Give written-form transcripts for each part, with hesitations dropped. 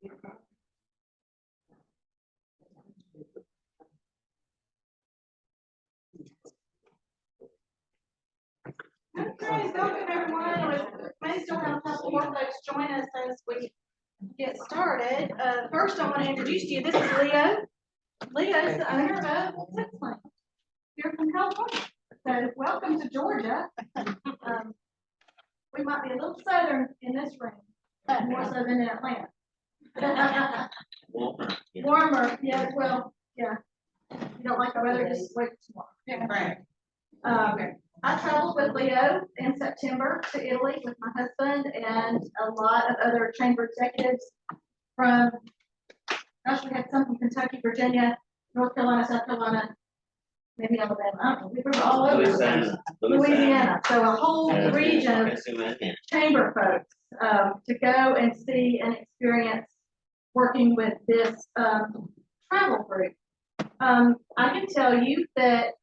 Okay, welcome everyone. We may still have a couple more folks join us as we get started. First, I want to introduce to you, this is Leo. Leo is the owner of Citslinc. You're from California. So welcome to Georgia. We might be a little southern in this room, more so than in Atlanta. Warmer, yeah, well, yeah. You don't like the weather, just wait for tomorrow. Right. I traveled with Leo in September to Italy with my husband and a lot of other chamber executives from, gosh, we had some from Kentucky, Virginia, North Carolina, South Carolina, maybe Alabama. I don't know. We were all over Louisiana. So a whole region of chamber folks to go and see and experience working with this travel group. I can tell you that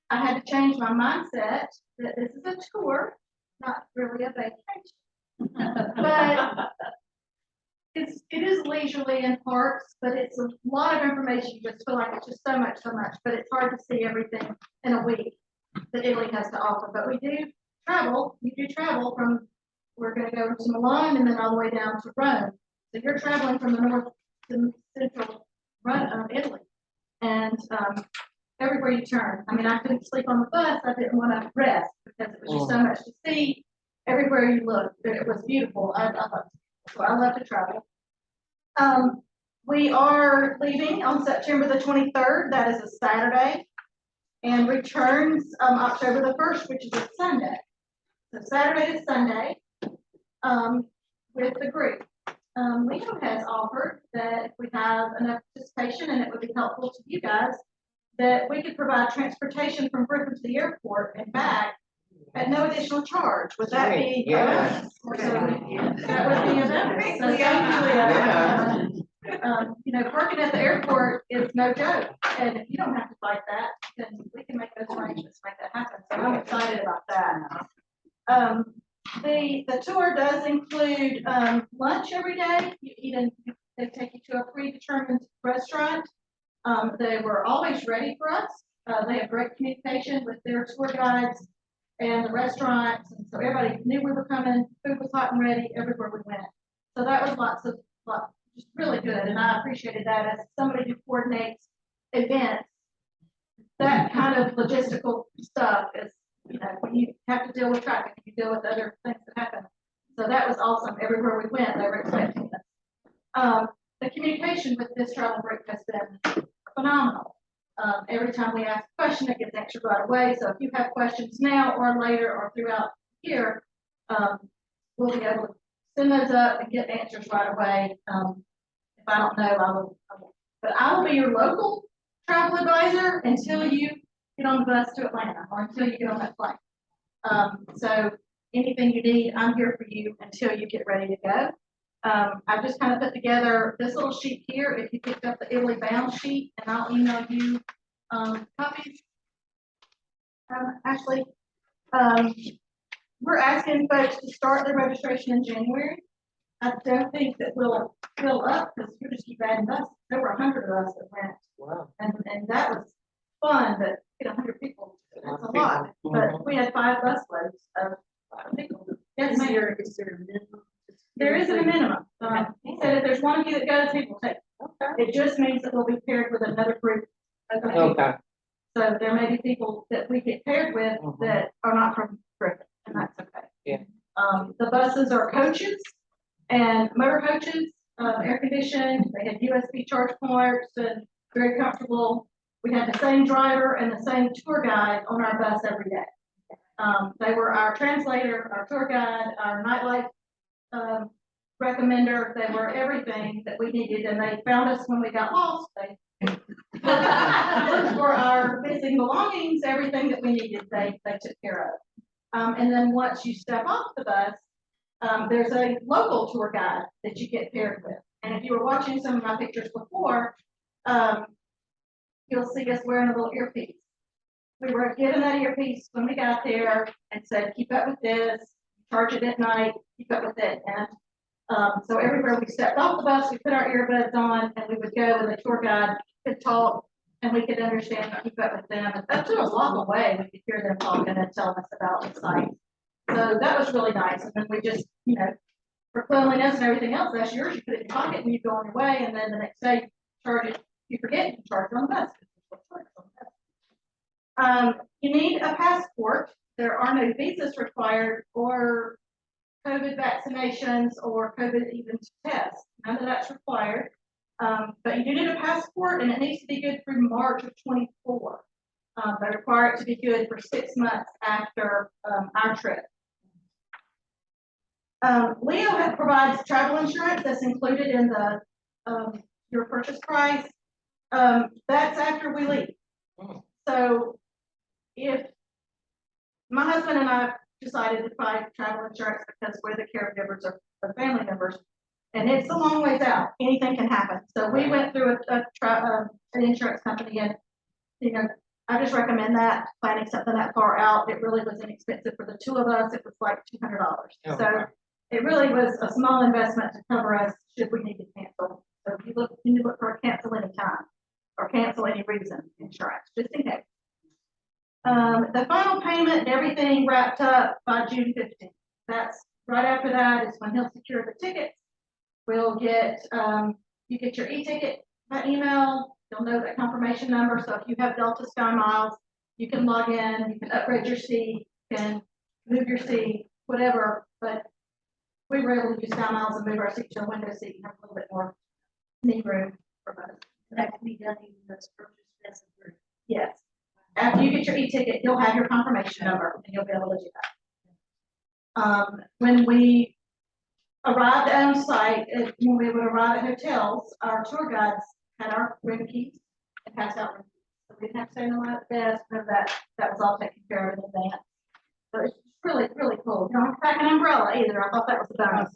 I had to change my mindset that this is a tour, not really a vacation. But it is leisurely in parts, but it's a lot of information. You just feel like it's just so much, but it's hard to see everything in a week that Italy has to offer. But we do travel. You do travel from, we're going to go to Milan and then all the way down to Rome. So you're traveling from the north to the central Italy. And everywhere you turn. I mean, I couldn't sleep on the bus. I didn't want to rest because it was just so much to see. Everywhere you look, it was beautiful. I love to travel. We are leaving on September the 23rd. That is a Saturday, and returns October the 1st, which is a Sunday. So Saturday to Sunday with the group. Leo has offered that if we have enough participation and it would be helpful to you guys, that we could provide transportation from Brooklyn to the airport and back at no additional charge. Would that be? Yeah. That would be a bonus. So thank you, Leo. You know, parking at the airport is no joke, and if you don't have to fight that, then we can make those arrangements, make that happen. So I'm excited about that. The tour does include lunch every day. You eat in, they take you to a predetermined restaurant. They were always ready for us. They have great communication with their tour guides and the restaurants, and so everybody knew we were coming. Food was hot and ready everywhere we went. So that was just really good, and I appreciated that as somebody who coordinates events. That kind of logistical stuff is, you know, when you have to deal with traffic, you deal with other things that happen. So that was awesome. Everywhere we went, they were expecting us. The communication with this travel group has been phenomenal. Every time we ask a question, it gets answered right away. So if you have questions now or later or throughout here, we'll be able to send those up and get answers right away. If I don't know, I will. But I will be your local travel advisor until you get on the bus to Atlanta or until you get on that flight. So anything you need, I'm here for you until you get ready to go. I've just kind of put together this little sheet here. If you picked up the Italy bound sheet, and I'll email you copies. Ashley, we're asking folks to start their registration in January. I don't think that we'll fill up because you just keep adding us. There were 100 of us that went. Wow. And that was fun, but 100 people, that's a lot. But we had 5 busloads of people. Yes, ma'am. Is there a minimum? There isn't a minimum. He said if there's one of you that goes, he will take it. Okay. It just means that we'll be paired with another group. Okay. So there may be people that we get paired with that are not from Griffin, and that's okay. Yeah. The buses are coaches and motor coaches, air conditioned. They had USB charge ports and very comfortable. We had the same driver and the same tour guide on our bus every day. They were our translator, our tour guide, our nightlife recommender. They were everything that we needed, and they found us when we got lost. They looked for our missing belongings, everything that we needed. They took care of. And then once you step off the bus, there's a local tour guide that you get paired with. And if you were watching some of my pictures before, you'll see us wearing a little earpiece. We were given that earpiece when we got there and said, keep up with this, charge it at night, keep up with it. And So everywhere we stepped off the bus, we put our earbuds on and we would go and the tour guide could talk and we could understand and keep up with them. And up to a block away, we could hear them talking and telling us about the site. So that was really nice. And then we just, for cleanliness and everything else, that's yours. You put it in your pocket when you go on your way. And then the next day, you charge it. You forget, you charge it on the bus. You need a passport. There are no visas required or COVID vaccinations or COVID even tests. None of that's required. But you do need a passport and it needs to be good through March of 24. They require it to be good for 6 months after our trip. Leo provides travel insurance that's included in the your purchase price. That's after we leave. So if my husband and I decided to buy travel insurance because we're the caregivers of family members, and it's a long ways out, anything can happen. So we went through an insurance company, and I just recommend that planning something that far out. It really was inexpensive for the two of us. It was like $200. So it really was a small investment to cover us should we need to cancel. So if you look for a cancel any time or cancel any reason insurance, just in case. The final payment and everything wrapped up by June 15th. That's right after that is when he'll secure the tickets. We'll get, you get your e-ticket by email. You'll know that confirmation number. So if you have Delta Sky Miles, you can log in, you can upgrade your seat, you can move your seat, whatever. But we were able to use Sky Miles and move our seat to a window seat and have a little bit more knee room for us. That can be done even though it's purchased. Yes. After you get your e-ticket, you'll have your confirmation number and you'll be able to do that. When we arrived on site, when we would arrive at hotels, our tour guides had our room keys and passed out room keys. So we didn't have to stay in the line at the desk, that was all taken care of in advance. So it's really, really cool. You don't have to pack an umbrella either. I thought that was a bonus.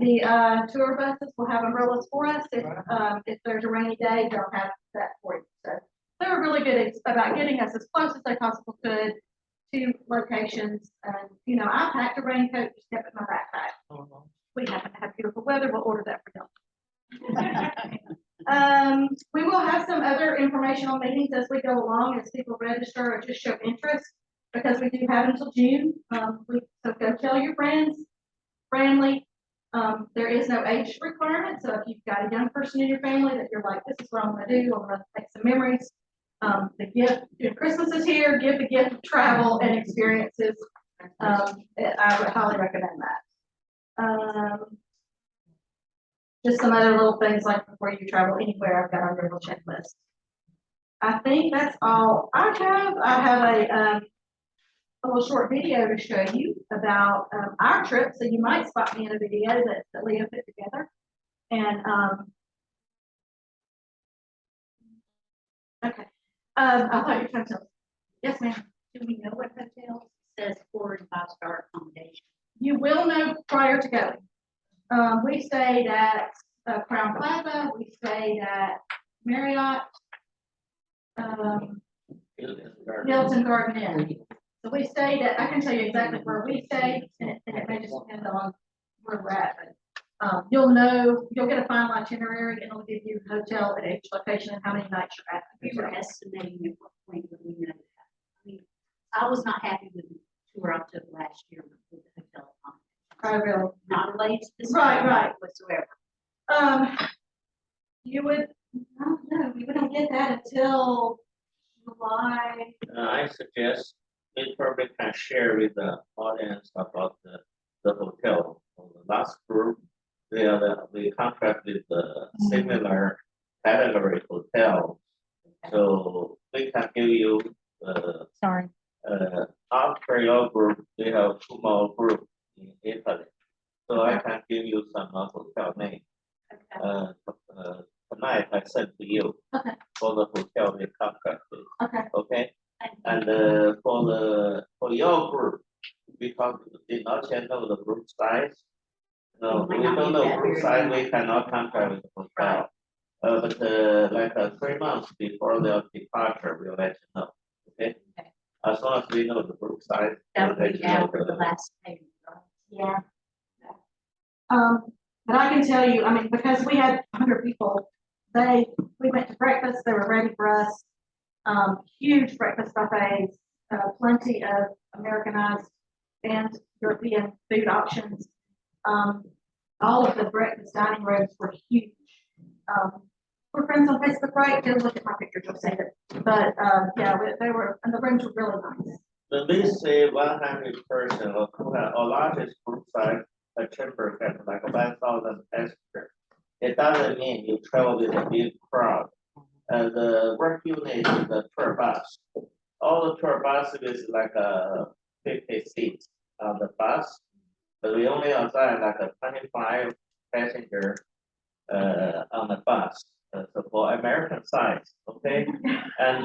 The tour buses will have umbrellas for us. If there's a rainy day, they'll have that for you. So they were really good about getting us as close as they possibly could to locations. And, I packed a raincoat, just kept it in my backpack. We happen to have beautiful weather. We'll order that for y'all. We will have some other informational meetings as we go along as people register or just show interest because we do have until June. So go tell your friends, family. There is no age requirement. So if you've got a young person in your family that you're like, this is what I'm going to do, I'm going to make some memories. The gift, Christmas is here, give the gift of travel and experiences. I would highly recommend that. Just some other little things like before you travel anywhere, I've got on your little checklist. I think that's all I have. I have a little short video to show you about our trip, so you might spot me in a video that Leah put together. And okay. I thought you were trying to tell us. Yes, ma'am. Do we know what hotel says 4 and 5-star accommodation? You will know prior to going. We stayed at Crown Plaza. We stayed at Marriott, Hilton Garden Inn. So we stayed at, I can tell you exactly where we stayed, and it may just depend on where we're at. But you'll get a final itinerary, and it'll give you a hotel at each location and how many nights you're at. We were estimating at what point would we know that. I mean, I was not happy with the tour I took last year with the hotel. Oh, really? Not related to this. Right. Whatsoever. You would, I don't know, we wouldn't get that until July. I suggest we probably can share with the audience about the hotel. For the last group, we contract with the similar category hotel. So we can give you Sorry. after your group, we have 2 more groups in Italy. So I can give you some hotel name. Okay. Tonight I sent to you for the hotel we contracted. Okay. And for your group, because we did not yet know the group size. No, we don't know group size. We cannot contract with the hotel. But like 3 months before their departure, we'll let you know. Okay. As long as we know the group size. That would be after the last payment, right? Yeah. But I can tell you, I mean, because we had 100 people, we went to breakfast, they were ready for us. Huge breakfast buffets, plenty of Americanized and European food options. All of the breakfast dining rooms were huge. We're friends on Facebook, right? Go look at my pictures, you'll see it. But, yeah, they were, and the rooms were really nice. When we say 100 person or largest group size, a chamber has like 1,000 passengers. It doesn't mean you travel with a big crowd. The work unit is the tour bus. All the tour buses is like 50 seats on the bus, but we only assign like a 25 passenger on the bus. So for American size, okay? And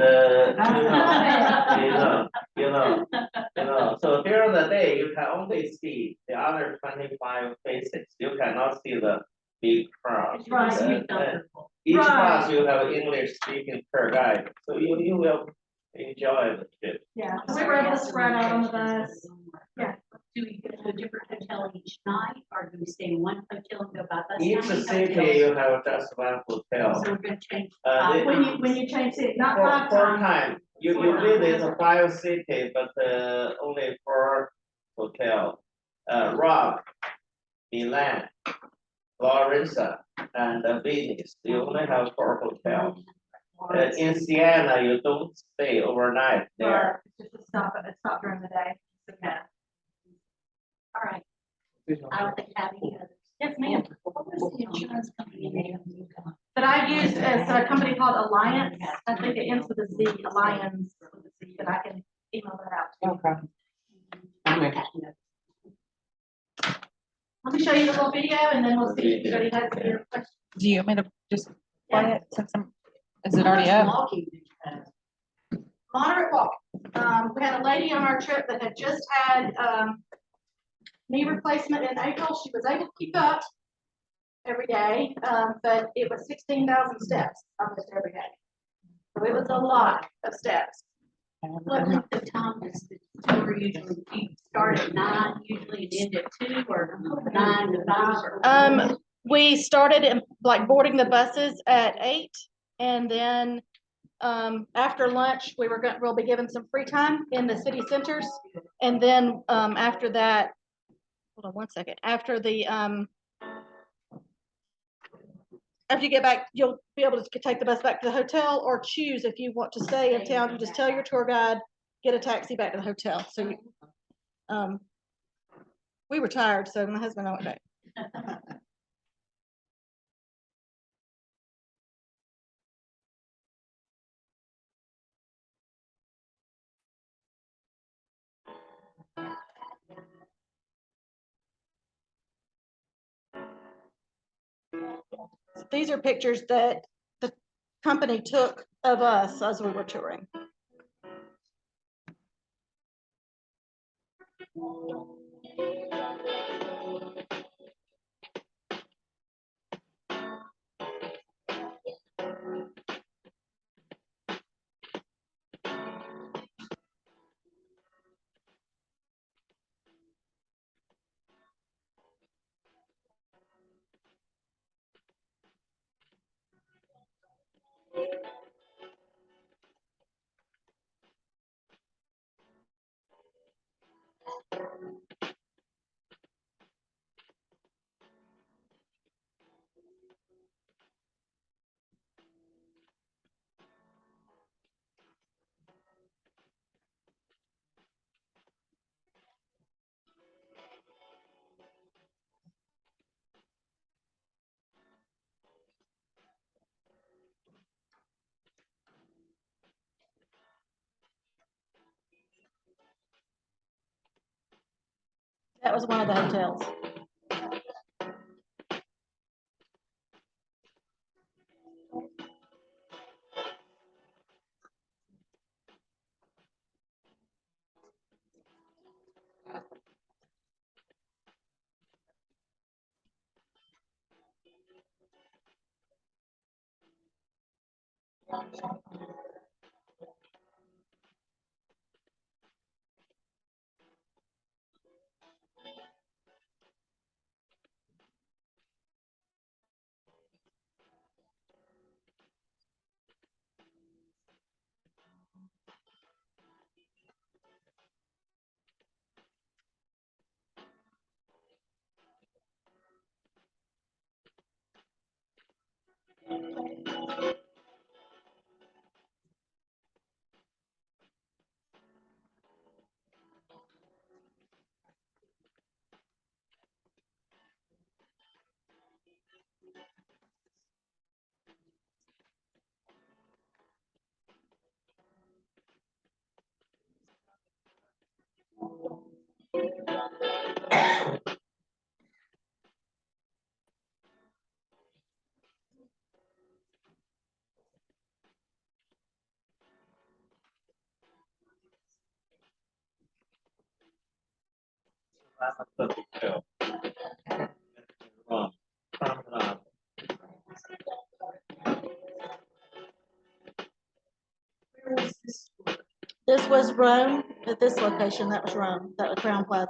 so during the day, you can only see the other 25 faces. You cannot see the big crowd. Right. Each Right. bus you have English speaking per guide, so you will enjoy the trip. Yeah, so we were able to spread out on the bus. Yeah. Do we go to a different hotel each night, or do we stay in one hotel and go by bus? Each How many city hotels? you have just one hotel. So we're gonna change. When you change it, not For 5 times. time, you visit 5 cities, but only 4 hotel. Rome, Milan, Florence, and Venice. You only have 4 hotels. In Siena, you don't stay overnight there. It's just a stop during the day. Okay. All right. I don't think I have any others. Yes, ma'am. What was the insurance company name you got? That I used is a company called Alliance. I think it ends with a Z, Alliance with a Z, but I can email that out to you. Okay. Let me show you the little video and then we'll see if anybody has any questions. Do you want me to just play it since is it already up? Moderate walk. We had a lady on our trip that had just had, knee replacement in April. She was able to keep up every day, but it was 16,000 steps almost every day. So it was a lot of steps. What length of time does the tour usually start at 9, usually and end at 2, or 9 to 5? Or We started in, like, boarding the buses at 8, and then after lunch, we'll be given some free time in the city centers, and then after that, hold on one second. After you get back, you'll be able to take the bus back to the hotel, or choose if you want to stay in town. You just tell your tour guide, get a taxi back to the hotel. So we were tired, so my husband and I went back. These are pictures that the company took of us as we were touring. That was one of the hotels. The hotel. Wrong. Promenade. This was Rome, at this location, that was Rome, that was Crown Plaza.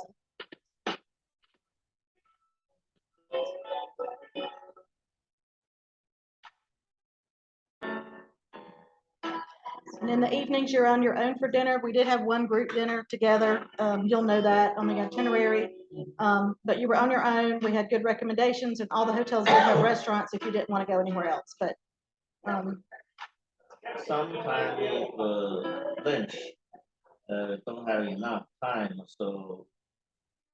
And in the evenings, you're on your own for dinner. We did have one group dinner together. You'll know that on the itinerary. But you were on your own. We had good recommendations, and all the hotels did have restaurants if you didn't want to go anywhere else. But Sometimes lunch don't have enough time, so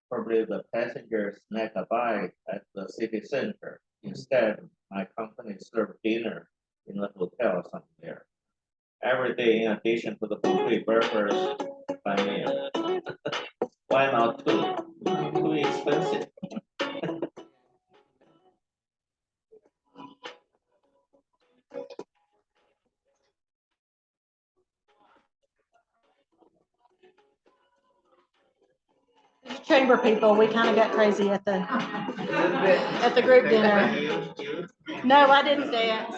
probably the passengers snack a bite at the city center. Instead, my company served dinner in the hotel somewhere. Every day, in addition to the buffet burgers by meal. Why not two? Too expensive. chamber people, we kind of got crazy at the group dinner. No, I didn't dance.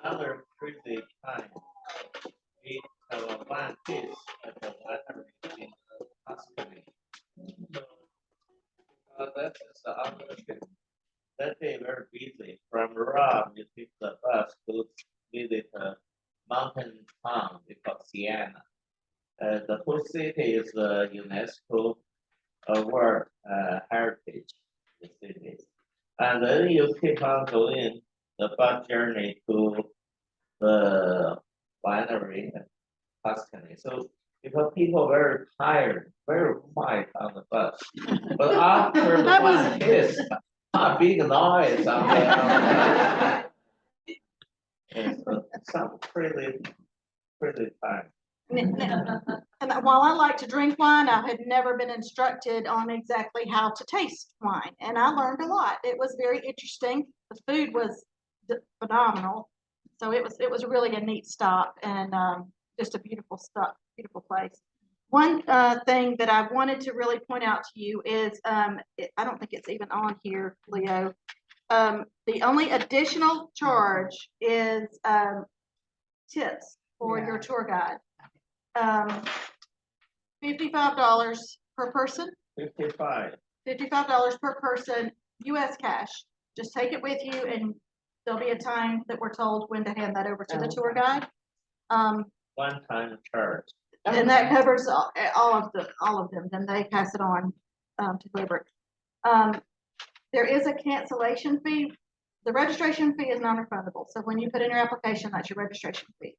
Another crazy time. We have a one piece at the winery in Tuscany. So that is the other trip. That day very busy. From Rome, you take the bus to visit a mountain town called Siena. The whole city is the UNESCO World Heritage city. And then you keep on going the bus journey to the winery in Tuscany. So because people very tired, very quiet on the bus. But after the one hits, a big noise on the it's some pretty time. And while I like to drink wine, I had never been instructed on exactly how to taste wine, and I learned a lot. It was very interesting. The food was phenomenal, so it was really a neat stop and just a beautiful beautiful place. One thing that I wanted to really point out to you is I don't think it's even on here, Leo. The only additional charge is tips for your tour guide. $55 per person. 55. $55 per person, US cash. Just take it with you, and there'll be a time that we're told when to hand that over to the tour guide. One-time charge. And that covers all of them. Then they pass it on to Gilbert. There is a cancellation fee. The registration fee is non-refundable. So when you put in your application, that's your registration fee.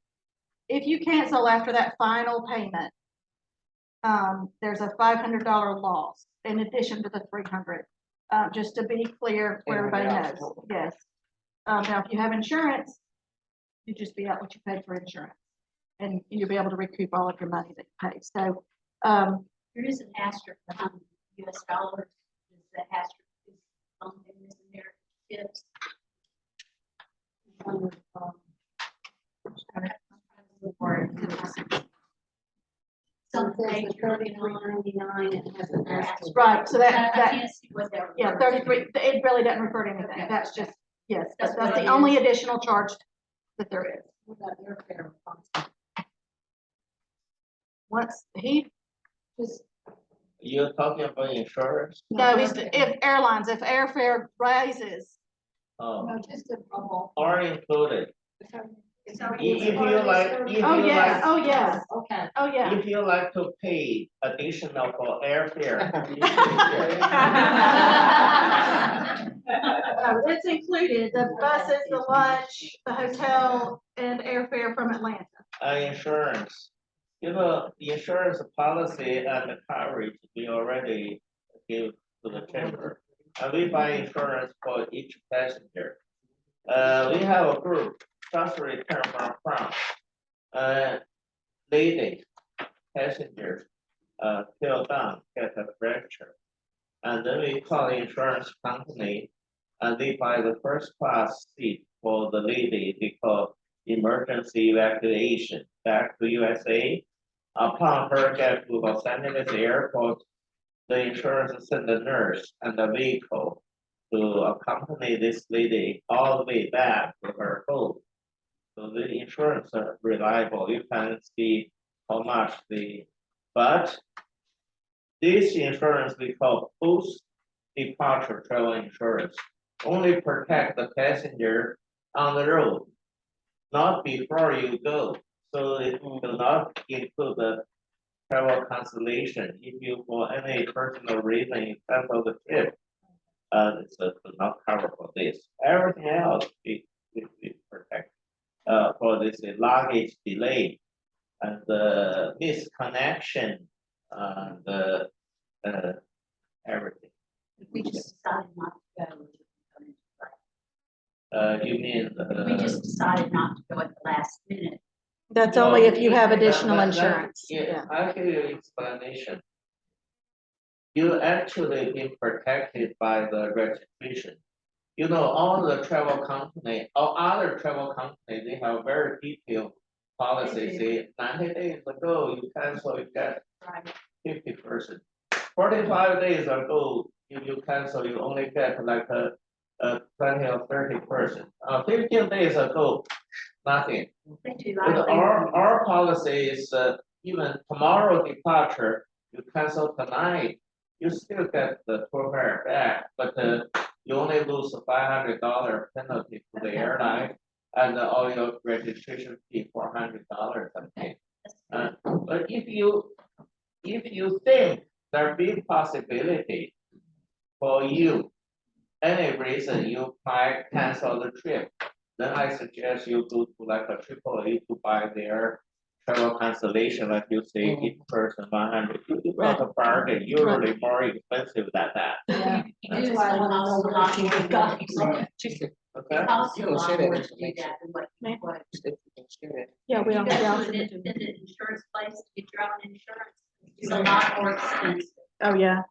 If you cancel after that final payment, there's a $500 loss in addition to the $300. Just to be clear, where everybody knows. Yes. Now, if you have insurance, you just be out what you paid for insurance, and you'll be able to recoup all of your money that you paid. So there is an asterisk behind US dollars. Is the asterisk is something in there? Tips. Something $33.99 and has an asterisk. right, so I that can't see what that. yeah, 33. It really doesn't refer to anything. Okay. That's just yes. That's the only additional charge that there is. What about airfare? Once he Just You're talking about insurance? no, he's if airfare rises. Oh, just a bubble. are included. If If you like, Oh yes, oh yes, Okay. oh yeah. if you like to pay additional for airfare. Oh, it's included, the buses, the lunch, the hotel, and airfare from Atlanta. Insurance. You know, the insurance policy and the coverage we already give to the chamber. And we buy insurance for each passenger. We have a group just returned from France. Lady passenger, fell down, get a fracture. And then we call the insurance company and they buy the first class seat for the lady because emergency evacuation back to USA. Upon her get to Los Angeles airport, the insurance send the nurse and the vehicle to accompany this lady all the way back to her home. So the insurance are reliable. You can see how much but this insurance we call post-departure travel insurance only protect the passenger on the road, not before you go. So it will not include the travel cancellation. If you for any personal reason you cancel the trip, it's not covered for this. Everything else we protect. For this luggage delay and the misconnection and everything. We just decided not to go. You mean? We just decided not to go at the last minute. That's No, only if you have that- additional that- insurance. Yeah, I'll give you an explanation. You actually been protected by the registration. You know, all the travel company, all other travel company, they have very detailed policies. Say 90 days ago, you cancel, you get Right. 50%. 45 days ago, if you cancel, you only get like a 20 or 30%. 15 days ago, nothing. They do. But our policy is even tomorrow departure, you cancel tonight, you still get the tour fare back, but you only lose a $500 penalty to the airline and all your registration fee $400 I think. But if you think there be possibility for you, any reason you might cancel the trip, then I suggest you go to like a AAA to buy their travel cancellation, like you say, each person 100. You got a bargain, usually more expensive than that. Yeah. You do have a lot more guys. Okay? It costs you a You can lot share that more to do information. that than what. Yeah, we You don't. go yeah. to an independent insurance place to get your own insurance, it's a lot more expensive. Oh, yeah.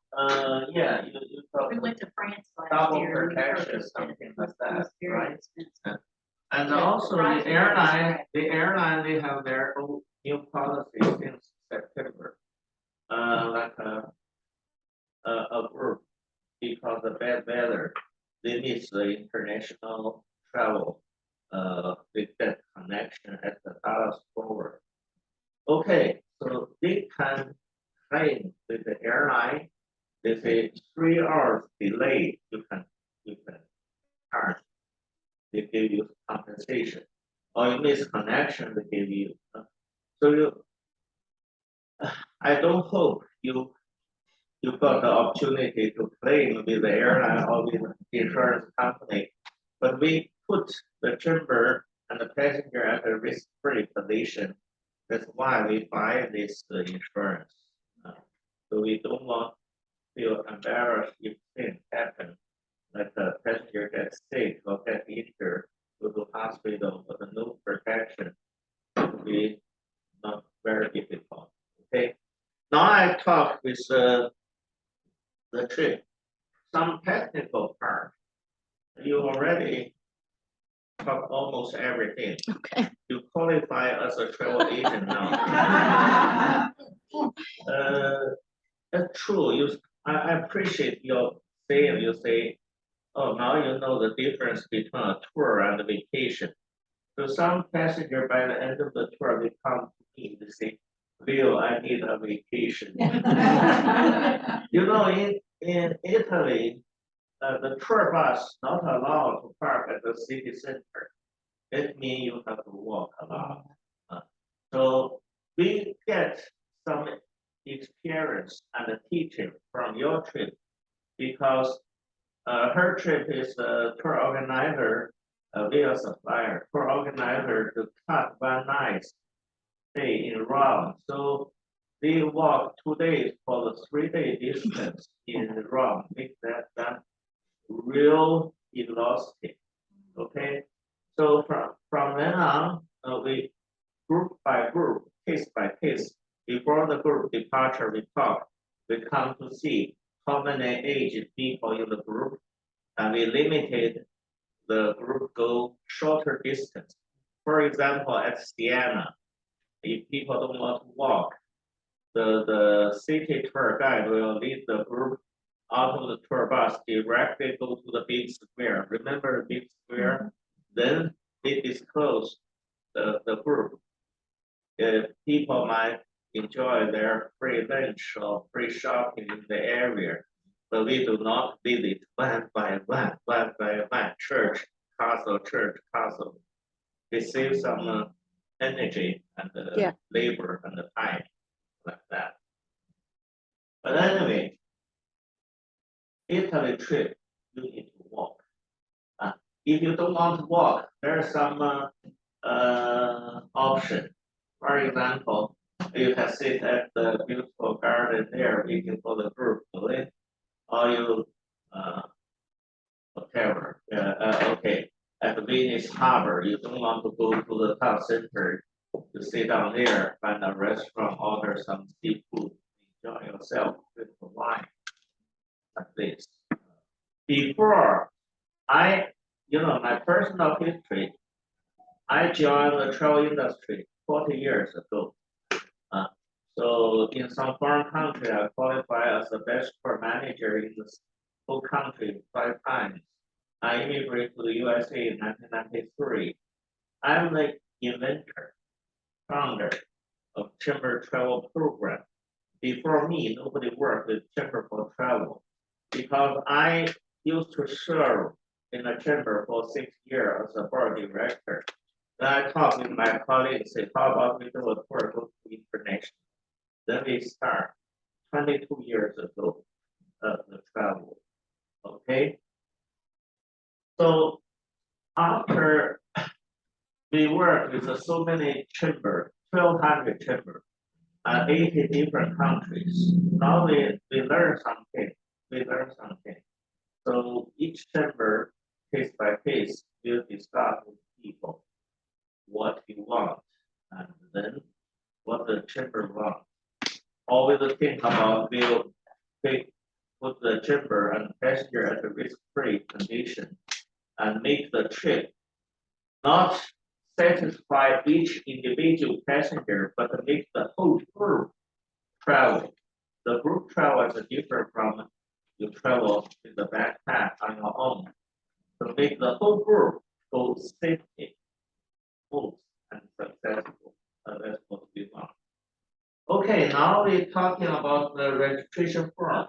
Yeah, you We probably, went to France last Double year. and we protection, purchased it. something It was like that, very right? expensive. and Yeah, also right. the airline, they have their own new policy since September. Like a group, because of bad weather, they miss the international travel. With that connection at the Dallas forward. Okay, so they can claim with the airline, they say 3 hours delay, you can charge. They give you compensation, or you miss connection, they give you. So I don't hope you got the opportunity to claim with the airline or with the insurance company, but we put the chamber and the passenger at a risk-free position. That's why we buy this insurance. So we don't want to feel embarrassed if things happen, like the passenger gets sick or gets injured, go to hospital, but no protection. It will be not very difficult. Okay. Now I talk with the trip, some technical part. You already talk almost everything. Okay. You qualify as a travel agent now. That's true. I appreciate your saying. You say, oh, now you know the difference between a tour and a vacation. So some passenger by the end of the tour, they come to me, they say, Leo, I need a vacation. You know, in Italy, the tour bus not allowed to park at the city center. It means you have to walk a lot. So we get some experience and teaching from your trip because her trip is tour organizer, via supplier, tour organizer to cut one night stay in Rome. So they walk 2 days for the 3-day distance in Rome, make that real exhausting. Okay, so from then on, we group by group, case by case, before the group departure, we come to see how many aged people in the group, and we limited the group go shorter distance. For example, at Siena, if people don't want to walk, the city tour guide will lead the group out of the tour bus, directly go to the big square. Remember the big square? Then they disclose the group. If people might enjoy their free lunch or free shopping in the area, but we do not visit one by one, church, castle. We save some energy and labor and the time like that. But anyway, Italy trip, you need to walk. If you don't want to walk, there are some option. For example, you can sit at the beautiful garden there waiting for the group to leave, or you whatever. Okay, at the Venice Harbor, you don't want to go to the town center. You sit down there, find a restaurant, order some seafood, enjoy yourself with the wine. Like this. Before my personal history, I joined the travel industry 40 years ago. So in some foreign country, I qualified as the best tour manager in the whole country 5 times. I immigrated to the USA in 1993. I'm the inventor, founder of Chamber Travel Program. Before me, nobody worked with Chamber for Travel because I used to serve in the chamber for 6 years as a board director. Then I talked with my colleagues, say, how about we do a tour go to international? Then we start 22 years ago, the travel. Okay. So after we work with so many chambers, 1,200 chambers, 80 different countries. Now we learn something. So each chamber, case by case, will discuss with people what you want, and then what the chamber wants. Always think about will put the chamber and passenger at a risk-free condition and make the trip not satisfy each individual passenger, but make the whole group travel. The group travel is different from you travel with the backpack on your own. To make the whole group go safely, smooth, and successful. That's what we want. Okay, now we're talking about the registration form.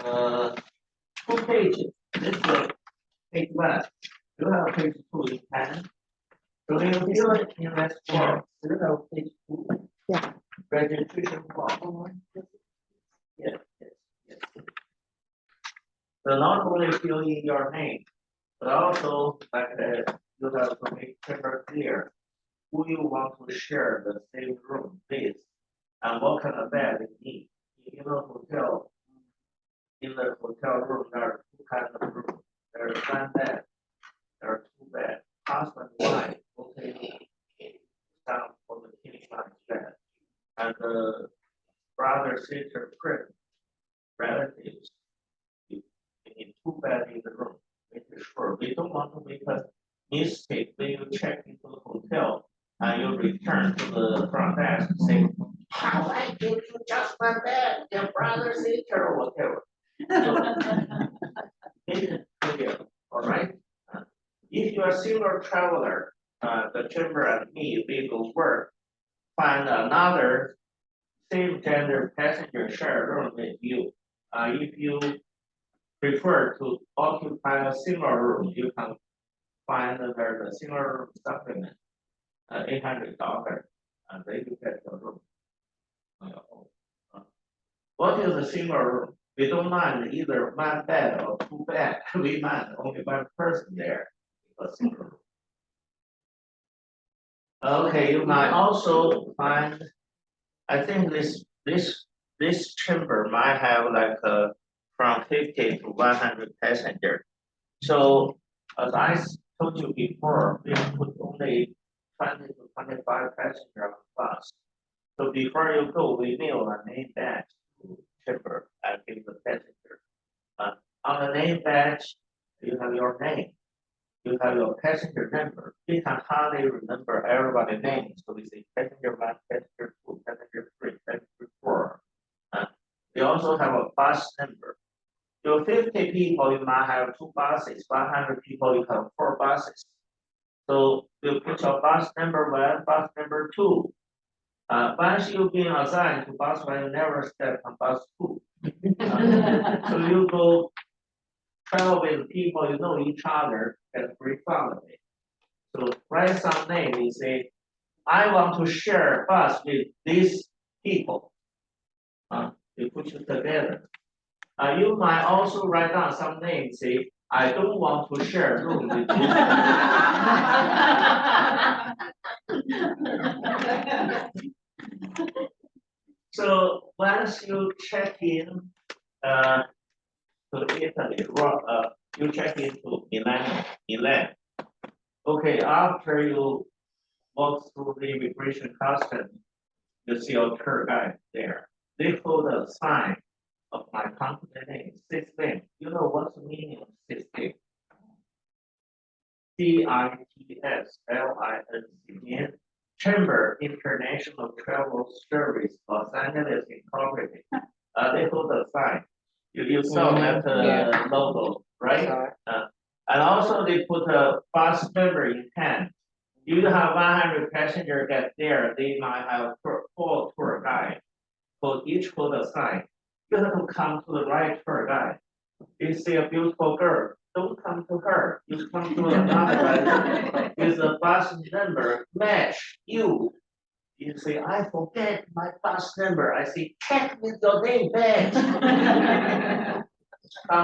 2 pages. This is page 1. You have page 2 in pen. So you fill it in this form. You have page 2. Yeah. Registration form. Yes. So not only fill in your name, but also like you have to make paper clear who you want to share the same room with and what kind of bed you need. In the hotel room, there are 2 kinds of rooms. There is 1 bed, there are 2 beds, husband and wife, okay, down for the king size bed, and the brother, sister, friend, relatives. You need 2 beds in the room. Make sure we don't want to make a mistake when you check into the hotel and you return to the front desk saying, how I give you just 1 bed, your brother, sister, or whatever. Make it clear, all right? If you are a single traveler, the chamber and me, we will work, find another same gender passenger share room with you. If you prefer to occupy a single room, you can find there's a single room supplement, $800, and then you get the room on your own. What is a single room? We don't mind either one bed or two bed, we mind only one person there. Okay, you might also find, I think this chamber might have like from 50 to 100 passengers. So as I told you before, we put only 20 to 25 passengers on the bus. So before you go, we mail a name badge to chamber and give the passenger. On the name badge, you have your name. You have your passenger number. We can hardly remember everybody's name. So we say passenger 1, passenger 2, passenger 3, passenger 4. We also have a bus number. Your 50 people, you might have 2 buses. 100 people, you have 4 buses. So you put your bus number 1, bus number 2. Once you've been assigned to bus 1, you never step on bus 2. So you go travel with people, you know each other, get free fun of it. So write some name, you say, I want to share bus with these people. You put you together. You might also write down some names, say, I don't want to share room with you. So once you check in to Italy, you check into Milan. Okay, after you walk through the immigration customs, you see a tour guide there. They hold a sign of my company name, Citslinc. You know what's the meaning of Citslinc? Citslinc, Chamber International Travel Service, Los Angeles Incorporated. They hold a sign. You saw that logo, right? And also they put a bus number in hand. You have 100 passengers get there, they might have 4 tour guide. For each hold a sign. You have to come to the right tour guide. You see a beautiful girl, don't come to her. You come to another one with a bus number match you. You say, I forget my bus number. I say, check with your name badge.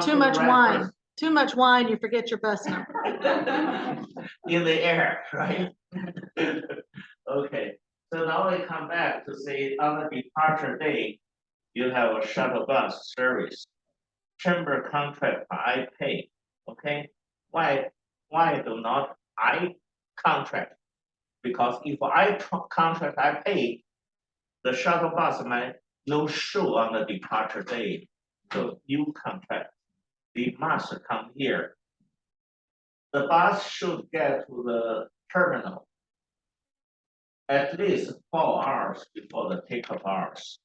Too much wine. Too much wine, you forget your bus number. In the air, right? Okay, so now we come back to say on the departure day, you have a shuttle bus service. Chamber contract I pay, okay? Why do not I contract? Because if I contract I pay, the shuttle bus might no show on the departure day. So you contract, they must come here. The bus should get to the terminal at least 4 hours before the takeoff hours.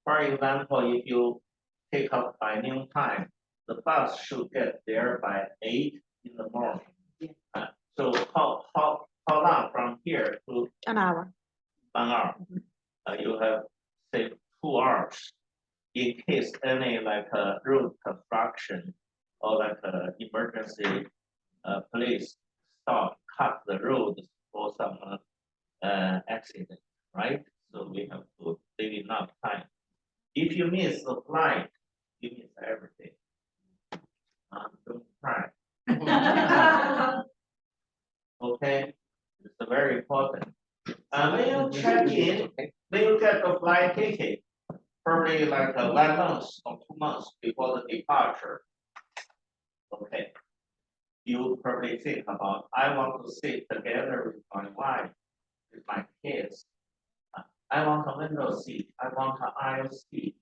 For example, if you take off by noon time, the bus should get there by 8 in the morning. So how long from here to An hour. 1 hour? You have say 2 hours. In case any like road construction or like emergency police stop, cut the road for some accident, right? So we have to save enough time. If you miss the flight, you miss everything. Don't cry. Okay, it's very important. When you check in, when you get the flight ticket, probably like 1 month or 2 months before the departure. Okay, you probably think about, I want to sit together with my wife, with my kids. I want a window seat. I want an aisle seat.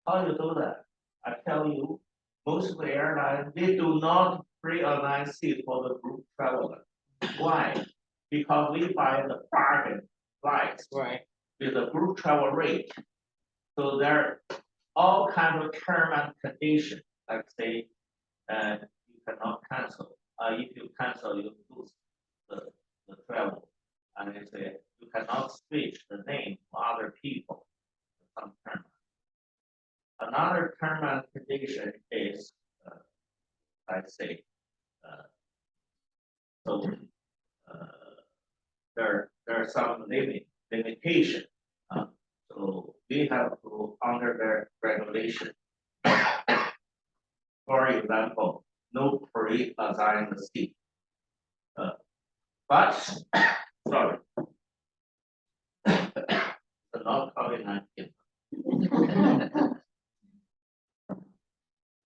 How do you do that? I tell you, most of the airlines, they do not free a nice seat for the group traveler. Why? Because we buy the bargain flights with the group travel rate. So there are all kinds of term and conditions, like say, you cannot cancel. If you cancel, you lose the travel. And they say you cannot switch the name to other people. Some term. Another term and condition is, I say, there are some limitation. So we have to under the regulation For example, no pre-assigned seat. But, sorry. Not COVID-19.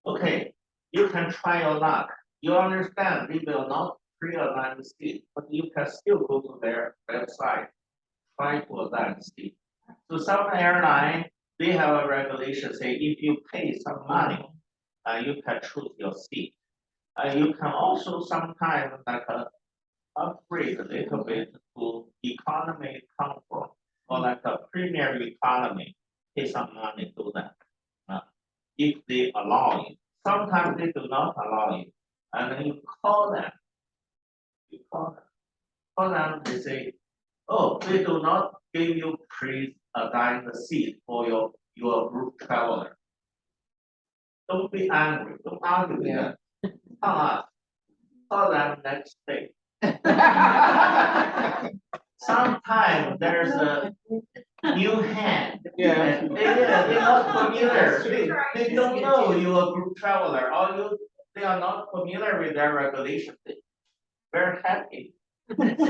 Okay, you can try your luck. You understand we will not pre-assign the seat, but you can still go to their website, try to assign the seat. So some airline, they have a regulation say if you pay some money, you can choose your seat. You can also sometimes like upgrade a little bit to economy comfort or like a premier economy, pay some money to that. If they allow you, sometimes they do not allow you, and then you call them. You call them, they say, oh, we do not give you pre-assigned seat for your group traveler. Don't be angry, don't argue with them. Come on, call them next day. Sometimes there's a new hand. And they're not familiar, they don't know you're a group traveler, or they are not familiar with their regulations. Very happy. Serve the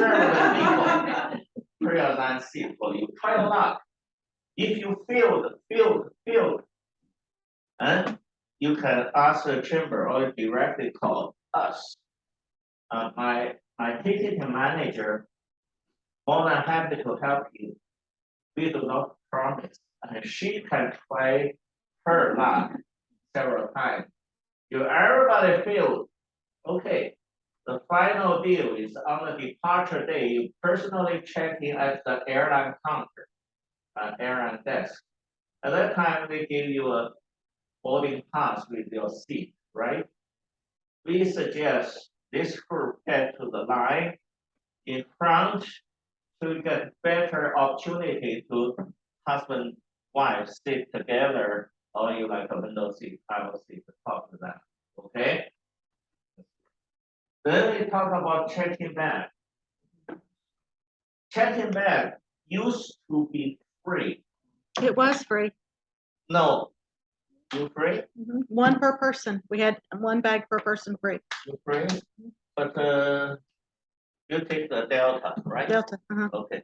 people. Pre-assigned seat for you. Try your luck. If you failed, and you can ask the chamber or directly call us. My ticketing manager more than happy to help you. We do not promise, and she can try her luck several times. If everybody failed, okay. The final deal is on the departure day, you personally check in at the airline counter, airline desk. At that time, they give you a boarding pass with your seat, right? We suggest this group get to the line in front to get better opportunity to husband, wife sit together, or you like a window seat, aisle seat to talk to them, okay? Then we talk about checking bag. Checking bag used to be free. It was free. No, you free? One per person. We had one bag per person free. You free? But you take the Delta, right? Delta. Okay.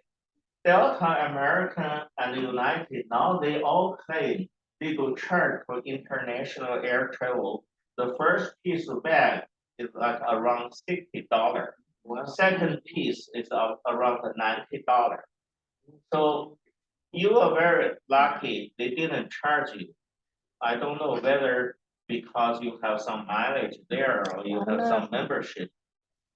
Delta, American, and United, now they all claim they go charge for international air travel. The first piece of bag is like around $60. Second piece is around $90. So you are very lucky they didn't charge you. I don't know whether because you have some mileage there or you have some membership.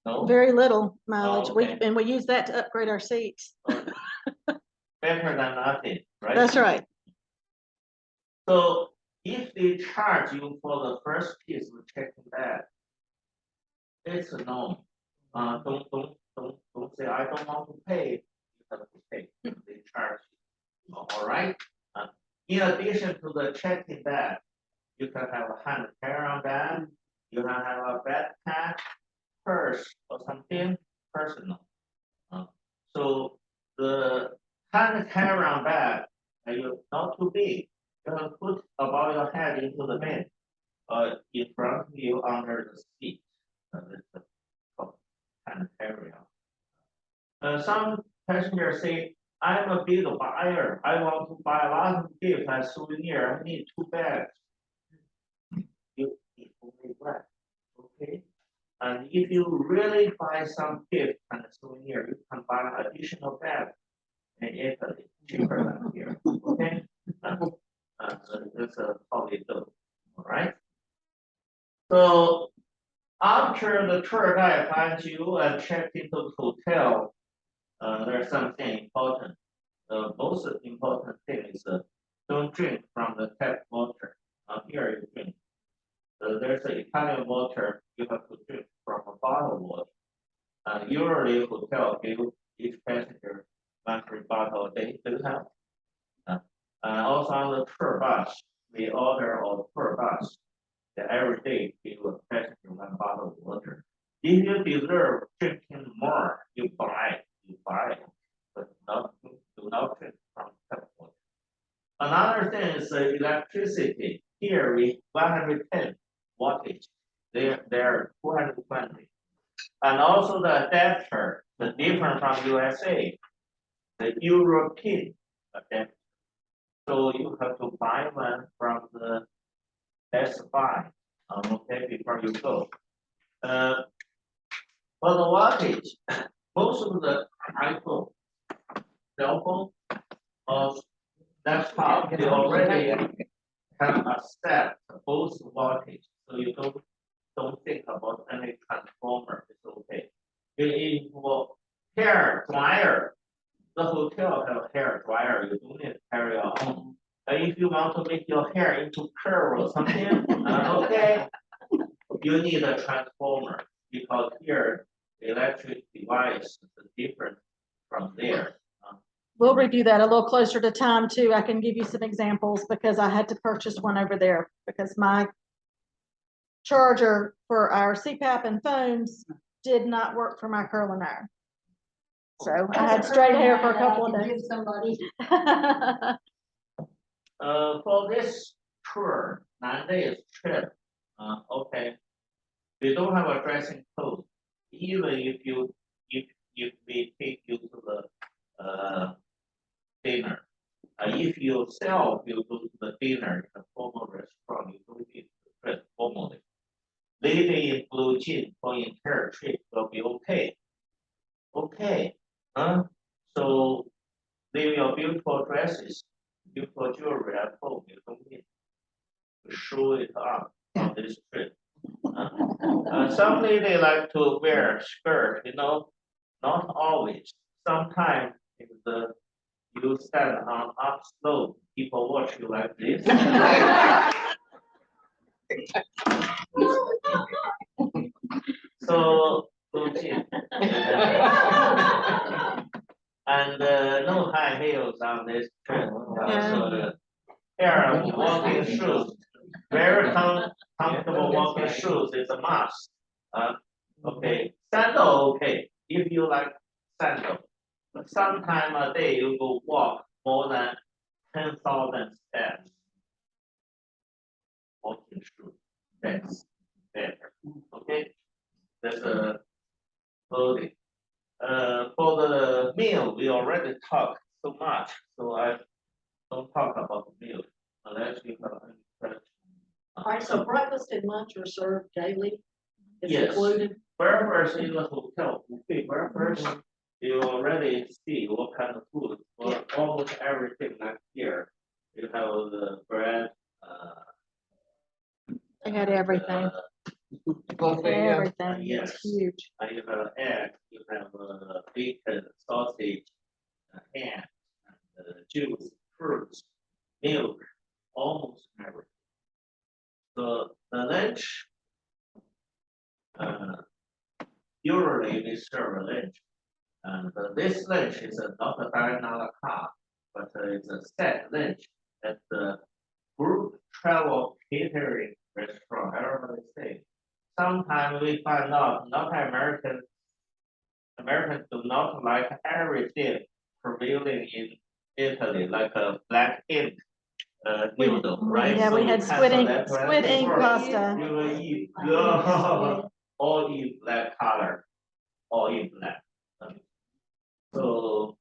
No? Very little mileage. Okay. And we use that to upgrade our seats. Better than nothing, right? That's right. So if they charge you for the first piece of checking bag, it's a no. Don't say I don't want to pay. You have to pay. They charge you. All right. In addition to the checking bag, you can have a hand carry-on bag. You can have a backpack, purse, or something personal. So the hand carry-on bag, you not too big. You can put above your head into the bin, in front of you under the seat. Hand carry-on. Some passengers say, I'm a big buyer. I want to buy a lot of gifts as souvenir. I need 2 bags. You need only one, okay? And if you really buy some gift and souvenir, you can buy an additional bag in Italy, cheaper than here, okay? That's how they do, all right? So after the tour guide finds you and checked into the hotel, there's something important. The most important thing is don't drink from the tap water. Here you drink. There's an Italian water, you have to drink from a bottled water. Usually hotel give each passenger 1 free bottle a day. Do you have? Also on the tour bus, we order on tour bus that every day give a passenger 1 bottle of water. If you deserve drinking more, you buy it, but do not drink from tap water. Another thing is electricity. Here we 110 watt wattage. They're 220. And also the adapter, the different from USA, the European adapter. So you have to buy one from the S5, okay, before you go. For the wattage, most of the iPhone, cell phone, or desktop, they already have accept both wattage, so you don't think about any transformer. It's okay. If for hair dryer, the hotel have hair dryer. You don't need to carry your own. And if you want to make your hair into curl or something, okay, you need a transformer because here the electric device is different from there. We'll review that a little closer to time too. I can give you some examples because I had to purchase one over there because my charger for our CPAP and phones did not work for my curling iron. So I had straight hair for a couple of days. Somebody. For this tour, 9 days trip, okay, we don't have a dressing code. Even if we take you to the dinner, if yourself you go to the dinner in a formal restaurant, you don't need to dress formally. Lady in blue jeans for entire trip will be okay. Okay, so leave your beautiful dresses, beautiful jewelry at home. You don't need to show it up on this trip. Some lady like to wear skirt, not always. Sometimes if you stand on up slope, people watch you like this. So blue jeans. And no high heels on this trip. So the pair of walking shoes, very comfortable walking shoes is a must. Okay, sandal okay, if you like sandal. But sometime a day you go walk more than 10,000 steps. Walking shoes, that's better. Okay, that's a clothing. For the meal, we already talked so much, so I don't talk about the meal unless you have any question. All right, so breakfast and lunch are served daily? It's Yes. included? Breakfast in the hotel buffet, breakfast, you already see what kind of food, well, almost everything like here. You have the bread, They had everything, everything. yes. It's huge. You have egg, you have bacon, sausage, ham, juice, fruits, milk, almost everything. So the lunch, usually we serve a lunch. And this lunch is not a $9 car, but it's a set lunch at the group travel catering restaurant. Everybody say. Sometimes we find out not Americans do not like everything prevailing in Italy, like a black ink noodle, right? Yeah, we So had cancel squid that ink first. pasta. You will eat all eat black color, all eat black. So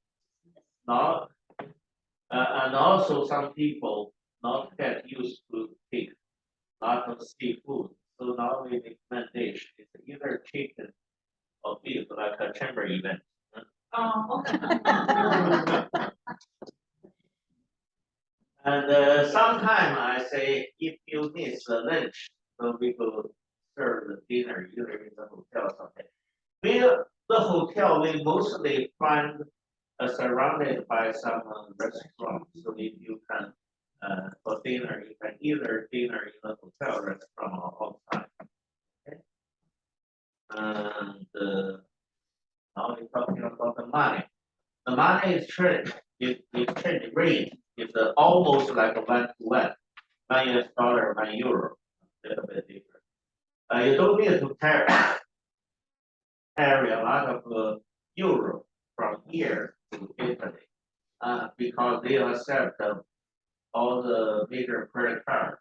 not and also some people not get used to take lot of seafood. So now we recommend dish is either chicken or beef, like a chamber event. Oh, okay. And sometime I say if you miss the lunch, so we will serve the dinner either in the hotel or something. The hotel we mostly find surrounded by some restaurants. So if you can for dinner, you can either dinner in the hotel restaurant or outside. Okay. And now we're talking about the money. The money is change. Exchange rate is almost like a 1-to-1, $1 €1. A little bit different. You don't need to carry a lot of euro from here to Italy, because they accept all the major credit cards.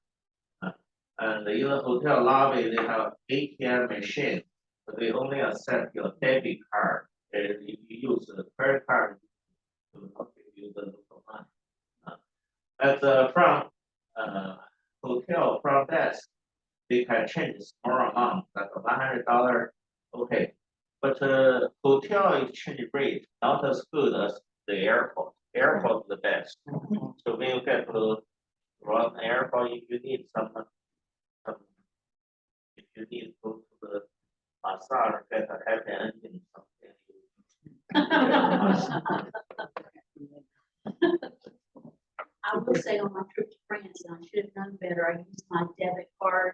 And in the hotel lobby, they have ATM machine, but they only accept your debit card. And if you use the credit card, they will not give you the local money. At the front, hotel front desk, they can change small amount, like $100, okay. But hotel exchange rate not as good as the airport. Airport is the best. So when you get to run airport, if you need some, if you need to go to the massage, get a happy ending, I will say on my trip to France, and I should have known better, I used my debit card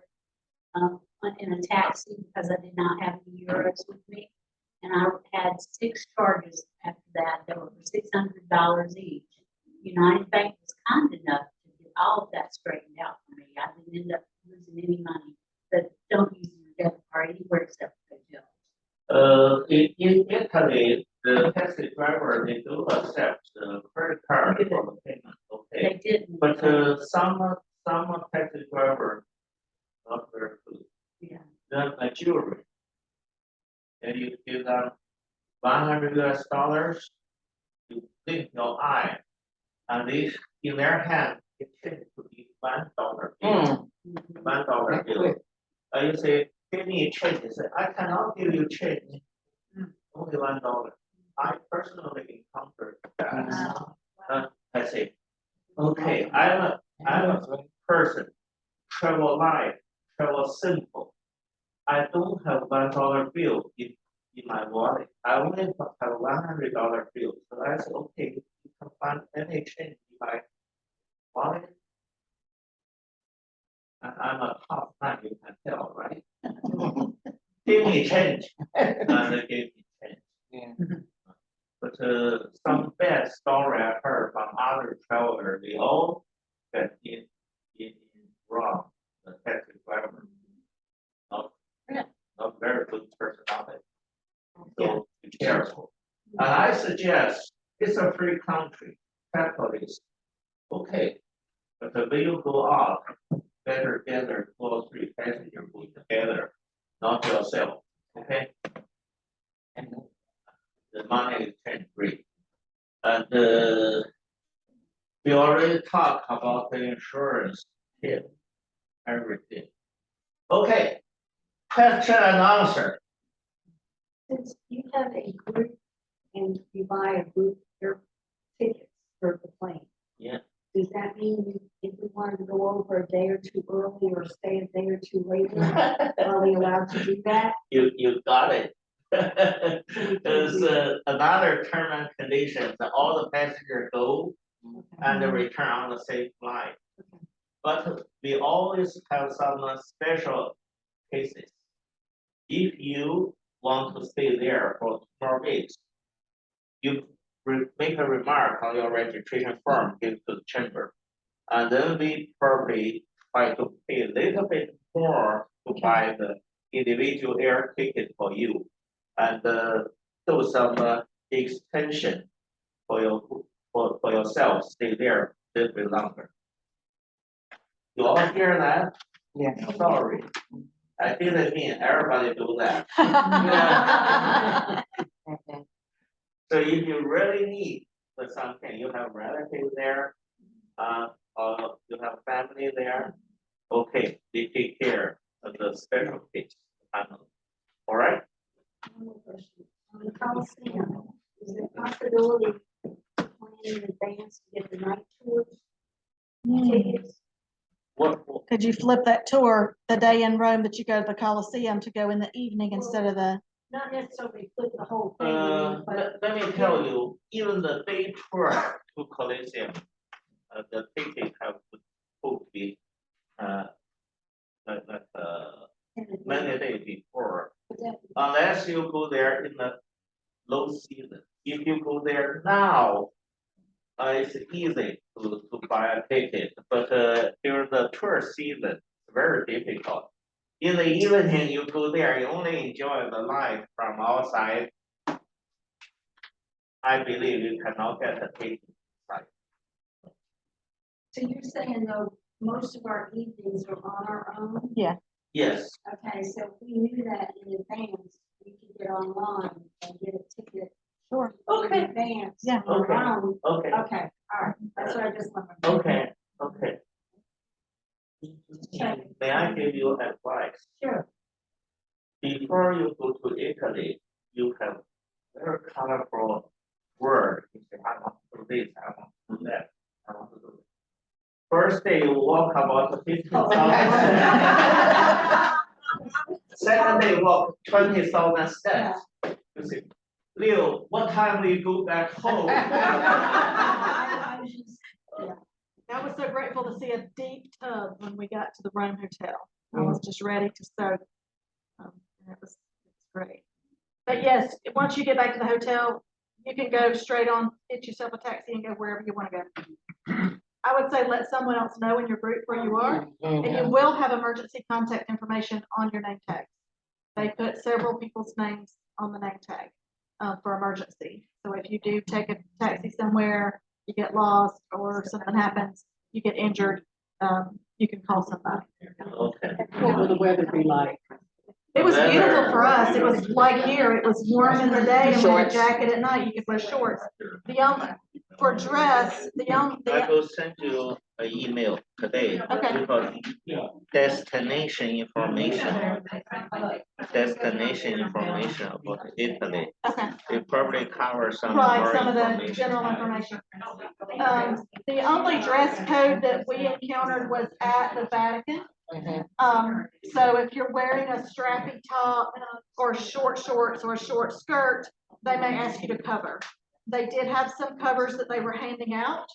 in a taxi because I did not have any euros with me. And I had 6 charges after that were for $600 each. United Bank was kind enough to get all of that straightened out for me. I didn't end up losing any money, but don't use your debit card anywhere except for hotels. In Italy, the taxi driver, they do accept the credit card for the payment, okay? They didn't. But some taxi driver, not very good. Yeah. Then a jewelry. And you give them $100, you blink your eye, and they, in their hand, it changes to be $1 bill. $1 bill. You say, give me change, they say, I cannot give you change, only $1. I personally encountered that. I say, okay, I'm a person, travel light, travel simple. I don't have $1 bill in my wallet. I only have $100 bill. So I said, okay, you can find any change in my wallet. And I'm a top man, you can tell, right? Give me change. And they gave me change. But some bad story I heard from other travelers, they all get in wrong, the taxi driver. Not very good personality. So be careful. And I suggest, it's a free country, Catholics, okay. But when you go out, better gather 2 or 3 passengers go together, not yourself, okay? And the money is change free. And we already talked about the insurance here, everything. Okay, question and answer. Since you have a group and you buy a group your tickets for the plane. Yeah. Does that mean if we wanted to go over a day or 2 early or stay a day or 2 later, are we allowed to do that? You got it. There's another term and condition that all the passengers go and they return on the same flight. But we always have some special cases. If you want to stay there for 2 more weeks, you make a remark on your registration form, give to the chamber. And then we probably try to pay a little bit more to buy the individual air ticket for you. And do some extension for yourself, stay there a little bit longer. You all hear that? Yeah. Sorry, I didn't mean everybody do that. So if you really need for something, you have relatives there, or you have family there, okay, they take care of the special case. All right? One more question. On the Coliseum, is there a possibility to plan in advance to get the night tours tickets? What, Could you flip that tour the day in Rome that you go to the Colosseum to go in the evening instead of the? Not necessarily flip the whole thing, but let me tell you, even the day tour to Coliseum, the ticket have to be, many days before. Unless you go there in the low season. If you go there now, it's easy to buy a ticket, but during the tour season, it's very difficult. In the evening, you go there, you only enjoy the light from outside. I believe you cannot get a ticket. so you're saying though, most of our evenings are on our own. Yes, Okay, so if we knew that in advance, we could get online and get a ticket. Sure. In advance. Yeah. On Okay. our own. okay, Okay, all right, that's what I just wanted. okay, okay. May I give you advice? Sure. Before you go to Italy, you have very colorful word. You say, I want to do this, I want to do that, I want to do this. First day you walk about 15,000 steps. Second day you walk 20,000 steps. You say, Leo, what time we go back home? I was so grateful to see a deep tub when we got to the Rome Hotel. I was just ready to soak. And it's great. But yes, once you get back to the hotel, you can go straight on, get yourself a taxi and go wherever you want to go. I would say let someone else know in your group where you are, and you will have emergency contact information on your name tag. They put several people's names on the name tag for emergency. So if you do take a taxi somewhere, you get lost or something happens, you get injured, you can call somebody. Okay. What will the weather be like? It was beautiful for us. It was like here, it was warm in the day and with a Shorts. jacket at night, you could wear shorts. For dress, I will send you an email today. Okay. Because destination information about Italy, okay, it probably covers some right, more some of the information. general information. The only dress code that we encountered was at the Vatican. So if you're wearing a strappy top or short shorts or a short skirt, they may ask you to cover. They did have some covers that they were handing out,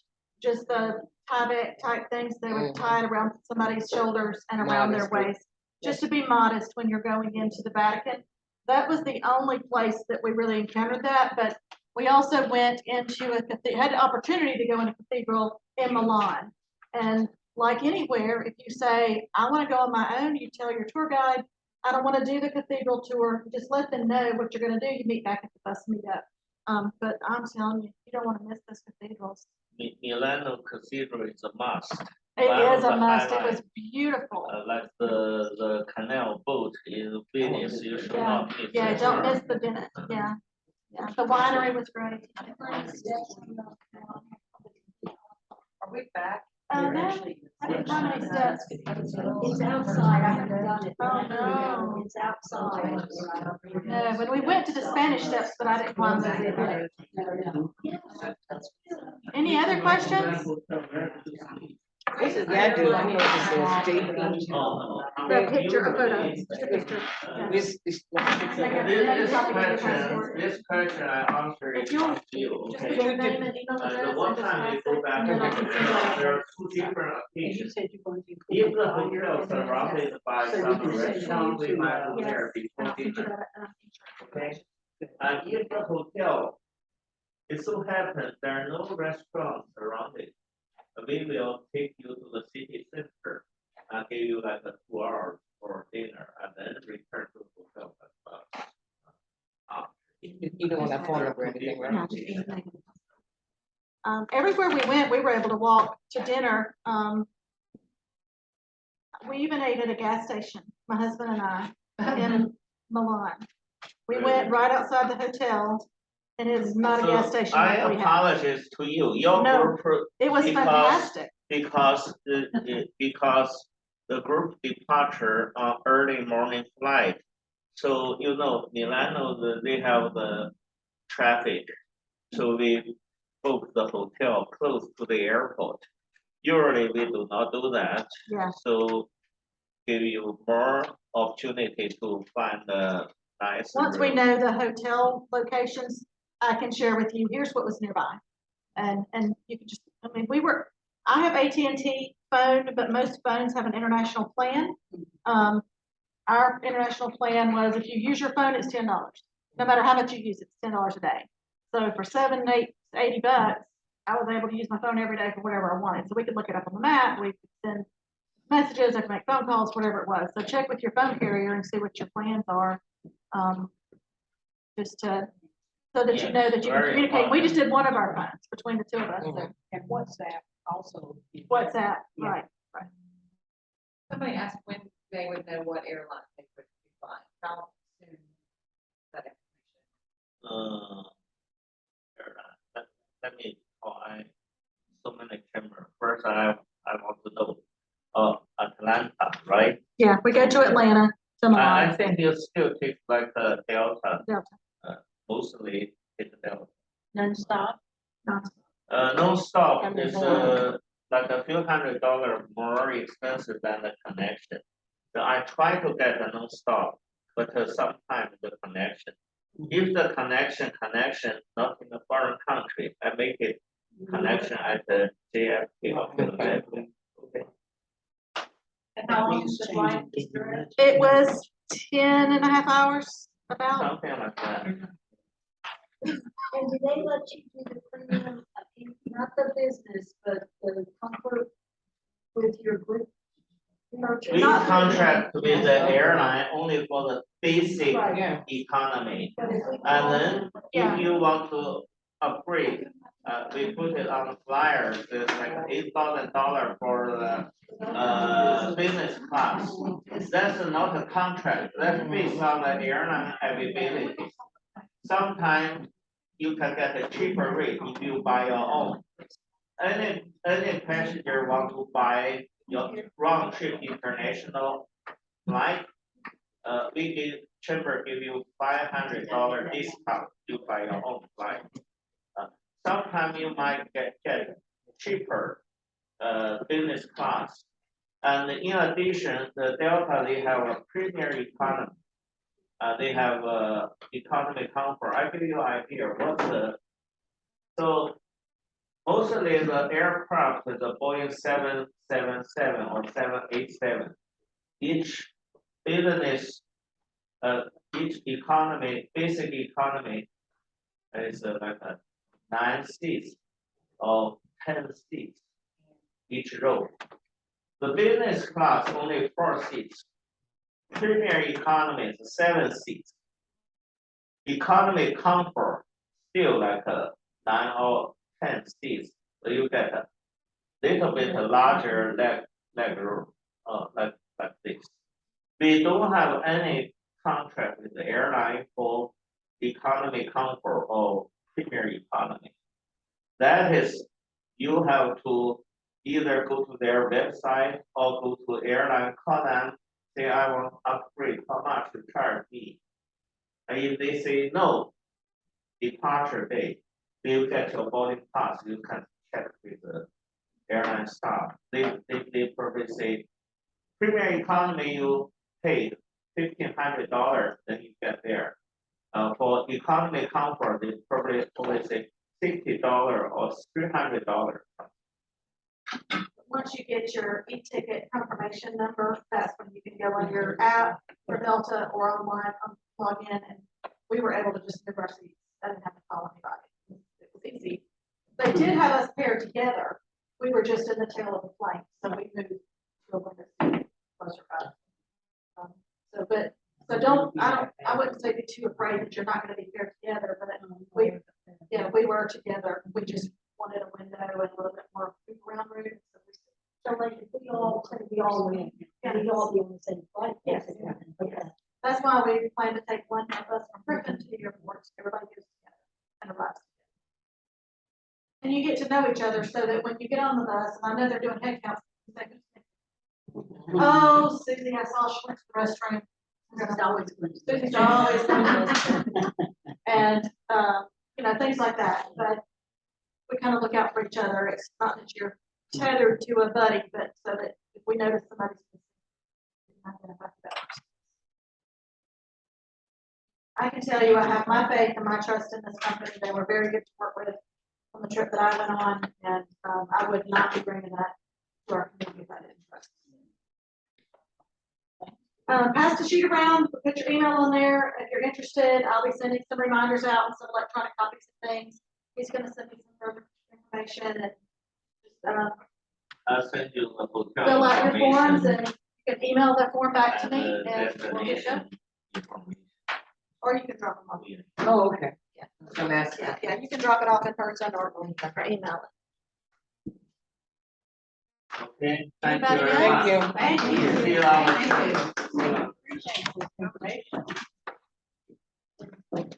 just the tie-back type things. They would tie it around somebody's shoulders and around their waist, just to be modest when you're going into the Vatican. That was the only place that we really encountered that, but we also went into had the opportunity to go in a cathedral in Milan. And like anywhere, if you say, I want to go on my own, you tell your tour guide, I don't want to do the cathedral tour, just let them know what you're going to do. You meet back at the bus meetup. But I'm telling you, you don't want to miss those cathedrals. Milano Cathedral is a must. It One is of a the must. It was highlights, beautiful. Like the canal boat in Venice, you should Yeah, not miss. yeah, it. don't miss the dinner. Yeah, yeah. The winery was great. Are we back? Oh, no, I didn't find any steps. It's outside, I haven't done it. Oh, no. It's outside. No, when we went to the Spanish steps, but I didn't climb those either. Any other questions? This is that dude, I know it says JP. The picture, a photo, just a picture. Yeah. This, This question I answered If it you'll to you, just okay? put your name and email address The and one just time pass we go it, back, and then I can send it. there are two different You occasions. said you're going to. If the hotel surrounded by So some you can send it on restaurants, we to, might go Yes, there and before I'll send you dinner, that, okay? And if the hotel, it so happens there are no restaurants around it, we will take you to the city center and give you like a 2 hours for dinner and then return to the hotel as well. You don't want that phone number or anything, right? No, just email. Everywhere we went, we were able to walk to dinner. We even ate at a gas station, my husband and I, in Milan. We went right outside the hotel, and it's not a gas So station I like we have. apologize to you, your No, group, It was because- fantastic. because the group departure on early morning flight. So, you know, Milano, they have the traffic, so we booked the hotel close to the airport. Usually, we do not do that. Yeah. So give you more opportunity to find a nice. Once we room. know the hotel locations, I can share with you, here's what was nearby. And you can just, I mean, I have AT&T phone, but most phones have an international plan. Our international plan was if you use your phone, it's $10. No matter how much you use, it's $10 a day. So for $80 bucks, I was able to use my phone every day for whatever I wanted. So we could look it up on the map, we could send messages, I could make phone calls, whatever it was. So check with your phone carrier and see what your plans are. Just to, so that you know that you can Very communicate. We just important. did one of our phones between the two of us. So And WhatsApp also. WhatsApp, right, right. Somebody asked when they would know what airline they would be flying, how soon that information. Let me, so many camera. First, I want to know, Atlanta, right? Yeah, we go to Atlanta I tomorrow. think you still take like a Delta. Delta. Mostly it's Delta. Non-stop. Non-stop is, like a few $100 more expensive than the connection. So I try to get a non-stop, but sometimes the connection. If the connection not in a foreign country, I make it connection at the JFK or Philadelphia. Okay. And how long is the flight? It was 10 and a half hours, about. Something like that. And do they let you do the premium, not the business, but the comfort with your group? We contract with the airline only for the basic Right. Yeah. economy. But if we- And then Yeah. if you want to upgrade, we put it on the flyer, there's like $8,000 for the business class. That's not a contract, that's based on the airline availability. Sometimes you can get a cheaper rate if you buy your own. Any passenger want to buy your round trip international flight, we chamber give you $500 discount to buy your own flight. Sometimes you might get cheaper, business class. And in addition, the Delta, they have a premier economy. They have economy comfort. I give you an idea what's so mostly the aircraft is a Boeing 777 or 787. Each business, each economy, basic economy is like a 9 seats or 10 seats each row. The business class only 4 seats. Premier economy is 7 seats. Economy comfort still like a 9 or 10 seats. So you get a little bit larger leg room, like this. We don't have any contract with the airline for economy comfort or premier economy. That is, you have to either go to their website or go to airline, call them, say, I want to upgrade, how much you charge me? And if they say no, departure date, you get your boarding pass, you can check with the airline staff. They probably say, premier economy, you pay $1,500, then you get there. For economy comfort, they probably always say $60 or $300. Once you get your e-ticket confirmation number, that's when you can go on your app for Delta or online, log in, and we were able to just move our seats. I didn't have to call anybody. It was easy. They did have us paired together. We were just in the tail of the plane, so we moved to a window seat closer up. I wouldn't say be too afraid that you're not gonna be paired together, but we were together. We just wanted a window and a little bit more around room. So like, if we all, say we all win, can we all be on the same flight? Yes. Okay. That's why we plan to take one bus from Griffin to the airport, so everybody goes together and arrives together. And you get to know each other so that when you get on the bus, and I know they're doing head counts. Oh, Susie, I saw she went to the restroom. It's always good. Susie's always going to the restroom. And, things like that, but we kind of look out for each other. It's not that you're tethered to a buddy, but so that if we notice somebody's I can tell you, I have my faith and my trust in this company. They were very good to work with on the trip that I went on, and I would not be bringing that to our community if I didn't trust them. Pass the sheet around, put your email on there if you're interested. I'll be sending some reminders out and some electronic copies of things. He's going to send me some further information and I'll send you a hotel fill out your forms, information and you can email that form back to and me, the and we'll get them, destination information. or you can drop them off. Oh, okay. Yeah. So that's, Yeah, you can drop it off in person or email it. Okay, thank you Anybody very much. else? Thank you. Thank you. See you all. Thank you.